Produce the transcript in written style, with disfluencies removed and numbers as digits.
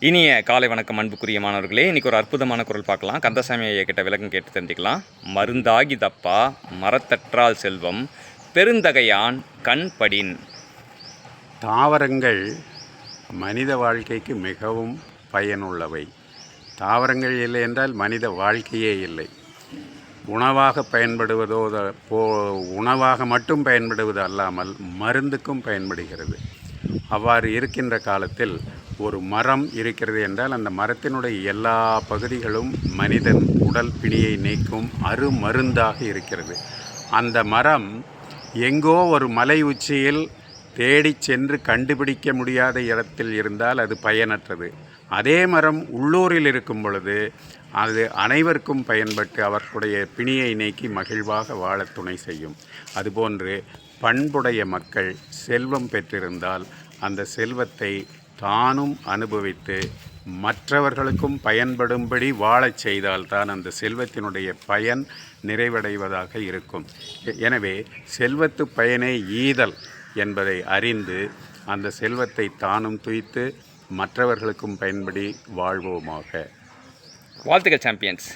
இனிய காலை வணக்கம் அன்புக்குரிய மாணவர்களே. இன்றைக்கி ஒரு அற்புதமான குரல் பார்க்கலாம். கந்தசாமி ஐயா கிட்ட விளக்கம் கேட்டு தெரிஞ்சுக்கலாம். மருந்தாகி தப்பா மரத்தற்றால் செல்வம் பெருந்தகையான் கண்படின். தாவரங்கள் மனித வாழ்க்கைக்கு மிகவும் பயனுள்ளவை. தாவரங்கள் இல்லை என்றால் மனித வாழ்க்கையே இல்லை. உணவாக பயன்படுவதோ உணவாக மட்டும் பயன்படுவது அல்லாமல் மருந்துக்கும் பயன்படுகிறது. அவ்வாறு இருக்கின்ற காலத்தில் ஒரு மரம் இருக்கிறது என்றால் அந்த மரத்தினுடைய எல்லா பகுதிகளும் மனிதன் உடல் பிணியை நீக்கும் அருமருந்தாக இருக்கிறது. அந்த மரம் எங்கோ ஒரு மலை உச்சியில் தேடி சென்று கண்டுபிடிக்க முடியாத இடத்தில் இருந்தால் அது பயனற்றது. அதே மரம் உள்ளூரில் இருக்கும் பொழுது அது அனைவருக்கும் பயன்பட்டு அவர்களுடைய பிணியை நீக்கி மகிழ்வாக வாழ துணை செய்யும். அதுபோன்று பண்புடைய மக்கள் செல்வம் பெற்றிருந்தால் அந்த செல்வத்தை தானும் அனுபவித்து மற்றவர்களுக்கும் பயன்படும்படி வாழச் செய்தால்தான் அந்த செல்வத்தினுடைய பயன் நிறைவடைவதாக இருக்கும். எனவே செல்வத்து பயனே ஈதல் என்பதை அறிந்து அந்த செல்வத்தை தானும் துய்த்து மற்றவர்களுக்கும் பயன்படி வாழ்வோமாக. வாழ்த்துக்கள் சாம்பியன்ஸ்.